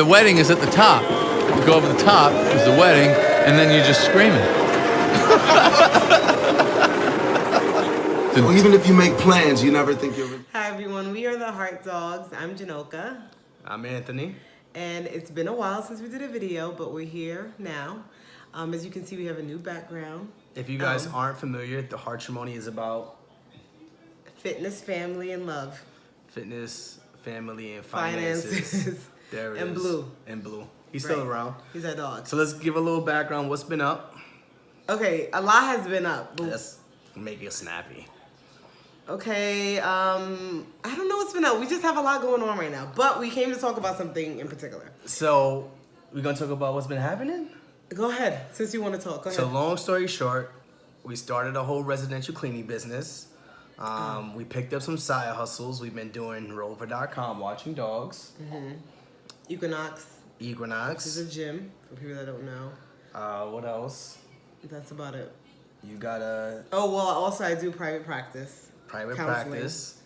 the wedding is at the top. You go over the top is the wedding, and then you're just screaming. Well, even if you make plans, you never think you're... Hi everyone, we are the Heart Dogs. I'm Janoka. I'm Anthony. And it's been a while since we did a video, but we're here now. As you can see, we have a new background. If you guys aren't familiar, the Heartrimony is about fitness, family, and love. Fitness, family, and finances. There it and is. Blue. And Blue. He's still around. He's our dog. So let's give a little background. What's been up? Okay, a lot has been up. Let's make it snappy. Okay, I don't know what's been up. We just have a lot going on right now. But we came to talk about something in particular. So we're going to talk about what's been happening? Go ahead, since you want to talk. Go ahead. So long story short, we started a whole residential cleaning business. We picked up some side hustles. We've been doing Rover.com, watching dogs. Equinox. Equinox. This is a gym, for people that don't know. What else? That's about it. You got a... Oh, well, also I do private practice. Private counseling. practice.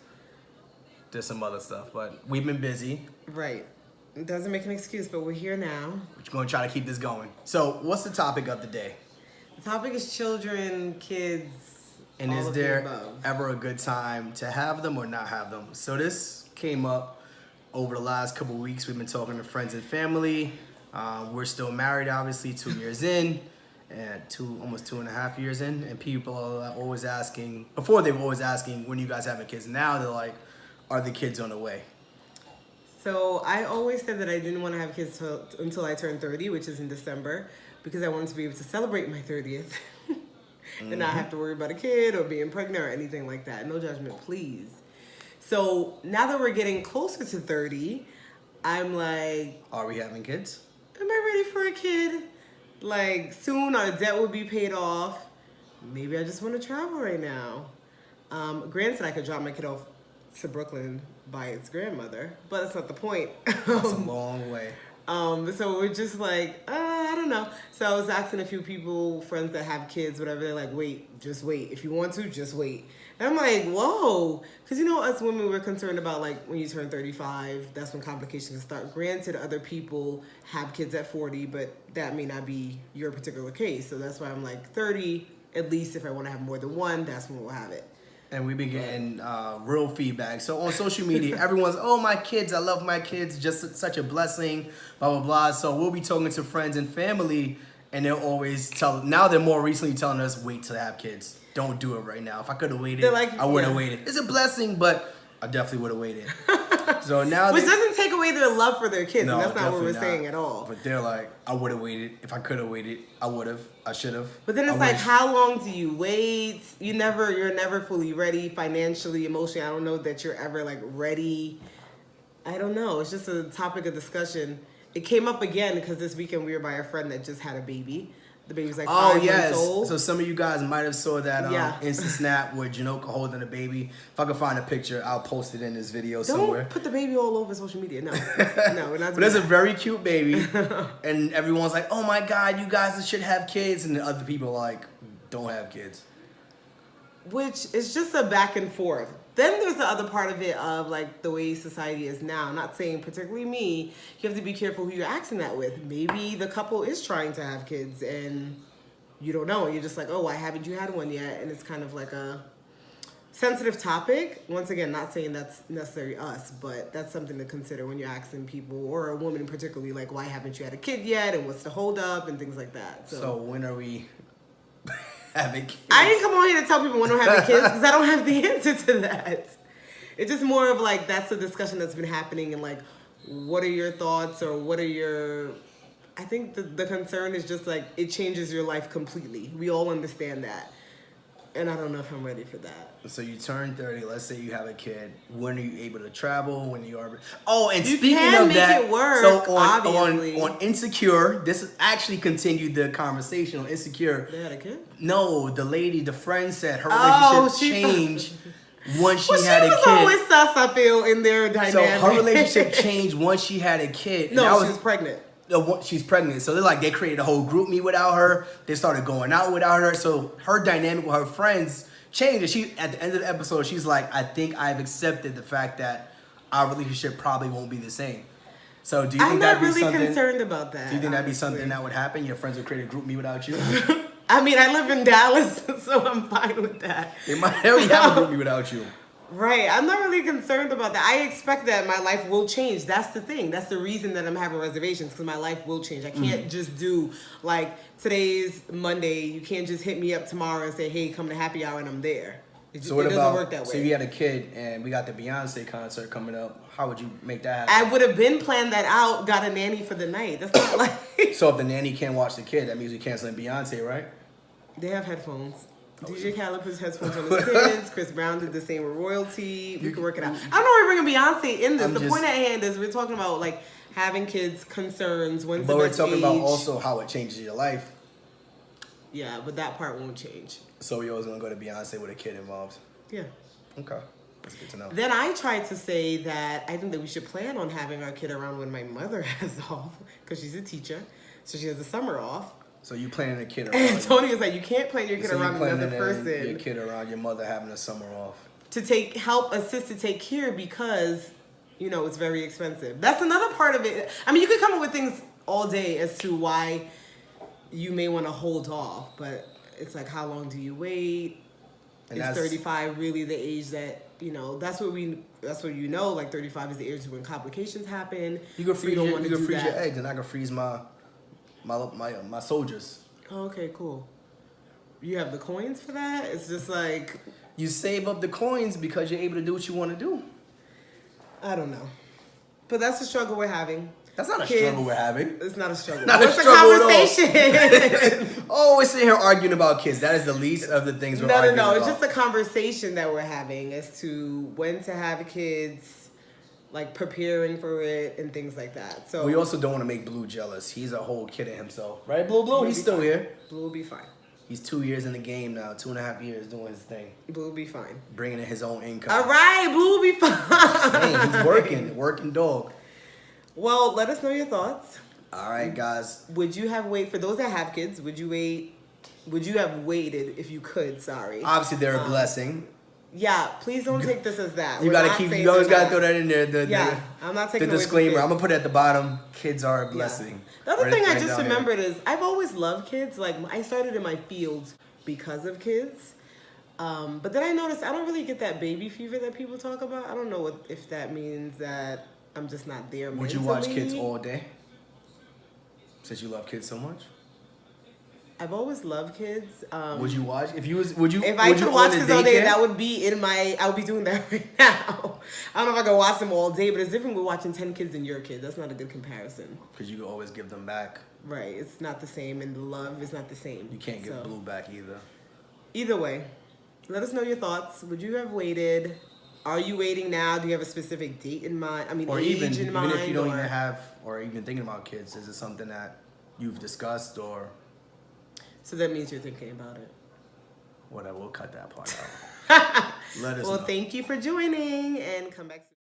There's some other stuff, but we've been busy. Right. It doesn't make an excuse, but we're here now. We're going to try to keep this going. So what's the topic of the day? The topic is children, kids, And all is of the there above. ever a good time to have them or not have them? So this came up over the last couple of weeks. We've been talking to friends and family. We're still married, obviously, 2 years in, and almost 2.5 years in. And people are always asking, before they were always asking, when you guys having kids? Now they're like, are the kids on the way? So I always said that I didn't want to have kids until I turned 30, which is in December, because I wanted to be able to celebrate my 30th and not have to worry about a kid or being pregnant or anything like that. No judgment, please. So now that we're getting closer to 30, I'm like, Are we having kids? am I ready for a kid? Like, soon our debt will be paid off. Maybe I just want to travel right now. Granted, I could drop my kid off to Brooklyn by its grandmother, but that's not the point. That's a long way. So we're just like, I don't know. So I was asking a few people, friends that have kids, whatever, they're like, wait, just wait. If you want to, just wait. And I'm like, whoa. Because, you know, us women, we're concerned about, like, when you turn 35, that's when complications start. Granted, other people have kids at 40, but that may not be your particular case. So that's why I'm like, 30, at least if I want to have more than one, that's when we'll have it. And we've been getting real feedback. So on social media, everyone's, oh, my kids, I love my kids, just such a blessing, blah, blah, blah. So we'll be talking to friends and family, and they'll always now they're more recently telling us, wait to have kids. Don't do it right now. If I could have waited, like, I would have waited. It's a blessing, but I definitely would have waited. So now Which doesn't take away their love for their kids, No, and that's not what we're definitely saying at all. But they're like, I would have waited. If I could have waited, I would have. I should have. But then it's like, how long do you wait? You're never fully ready financially, emotionally. I don't know that you're ever like ready. I don't know. It's just a topic of discussion. It came up again because this weekend we were by a friend that just had a baby. The baby's like 5 months old. So some of you guys might have saw that Yeah. Insta snap with Janoka holding a baby. If I can find a picture, I'll post it in this video Don't somewhere. put the baby all over social media. No, no, we're not. But there's a very cute baby, and everyone's like, "Oh my God, you guys should have kids," and the other people are like, "Don't have kids." Which is just a back and forth. Then there's the other part of it of like the way society is now. I'm not saying particularly me. You have to be careful who you're asking that with. Maybe the couple is trying to have kids and you don't know. You're just like, oh, why haven't you had one yet? And it's kind of like a sensitive topic. Once again, not saying that's necessarily us, but that's something to consider when you're asking people, or a woman particularly, like, why haven't you had a kid yet? And what's the hold up and things like that. So when are we having kids? I didn't come on here to tell people when I'm having kids because I don't have the answer to that. It's just more of like, that's the discussion that's been happening and like, what are your thoughts or what are your... I think the concern is just like, it changes your life completely. We all understand that. And I don't know if I'm ready for that. So you turn 30, let's say you have a kid. When are you able to travel? When you are... Oh, and You speaking can of make that, it work, so obviously. on Insecure, this has actually continued the conversation on Insecure. They had a kid? No, the friend said her Oh, relationship changed once she Well, had she a was kid. always sus, I feel, in their dynamic. So her relationship changed once she had a kid. And No, that she was pregnant. She's pregnant. So they created a whole group me without her. They started going out without her. So her dynamic with her friends changed. And she, at the end of the episode, she's like, I think I've accepted the fact that our relationship probably won't be the same. So do you I'm think not that'd be really something? concerned about that. Do you think that'd be honestly. something that would happen? Your friends would create a group me without you? I mean, I live in Dallas, so I'm fine with that. They might already have a group me without you. Right. I'm not really concerned about that. I expect that my life will change. That's the thing. That's the reason that I'm having reservations, because my life will change. I can't just do, like, today's Monday. You can't just hit me up tomorrow and say, hey, come to happy hour, and I'm there. So what doesn't about, work that way. so you had a kid and we got the Beyonce concert coming up. How would you make that I happen? would have been planned that out, got a nanny for the night. That's not like... So if the nanny can't watch the kid, that means we're canceling Beyonce, right? They have headphones. DJ Khaled puts headphones on his kids. Chris Brown did the same with Royalty. We can work it out. I don't know why we're bringing Beyonce in this. I'm The just- point at hand is we're talking about, like, having kids, concerns, when's But the we're best talking age. about also how it changes your life. Yeah, but that part won't change. So you're always gonna go to Beyonce with a kid involved. Yeah. Okay, that's good to know. Then I tried to say that I think that we should plan on having our kid around when my mother has off, because she's a teacher, so she has the summer off. So you planning a kid And around? Tony was like, you can't plan your kid So you around another planning person your kid around your mother having a summer off? to assist to take care, because, you know, it's very expensive. That's another part of it. I mean, you could come up with things all day as to why you may want to hold off, but it's like, how long do you wait? And Is that's 35 really the age that, you know, that's what you know, like 35 is the age when complications happen. you can So freeze, don't your, wanna you can do freeze your that. eggs, and I can freeze my soldiers. Oh, okay, cool. You have the coins for that? It's just like, You save up the coins because you're able to do what you want to do. I don't know. But that's the struggle we're having. That's not a Kids- struggle we're having. It's not a struggle. Not a It's struggle at all. conversation. Oh, we're sitting here arguing about kids. That is the least of the things we're No, arguing about. It's just a conversation that we're having as to when to have kids, like preparing for it and things like that. So We also don't want to make Blue jealous. He's a whole kid in himself. Right, Blue? He'll He's be still fine. here. Blue will be fine. He's 2 years in the game now, 2.5 years doing his thing, Blue will be fine. bringing in his own income. All right, Blue will be fine. Hey, he's working dog. Well, let us know your thoughts. All right, guys. Would you have for those that have kids? Would you have waited if you could? Sorry. Obviously, they're a blessing. Yeah, please don't take this as that. You We're gotta not keep. saying You always they're gotta not. throw that in there. Yeah, I'm not taking the away from disclaimer. kids. I'm gonna put it at the bottom. Kids are a Yeah. blessing. The other Right- thing I right just down here. remembered is I've always loved kids. Like, I started in my field because of kids. But then I noticed I don't really get that baby fever that people talk about. I don't know if that means that I'm just not there Would you mentally. watch kids all day? Since you love kids so much, I've always loved kids. would you watch? If you was, would you? If I would you could watch own a kids all day, daycare? that would be I would be doing that right now. I don't know if I could watch them all day, but it's different with watching 10 kids and your kid. That's not a good comparison. Because you can always give them back. Right. It's not the same, and the love is not the same. You can't give So, Blue back either. Either way, let us know your thoughts. Would you have waited? Are you waiting now? Do you have a specific date in mind? I mean, Or age even in mind? if you don't or... even have, or even thinking about kids, is it something that you've discussed or So that means you're thinking about it. whatever? We'll cut that part out. Let us Well, know. thank you for joining, and come back soon.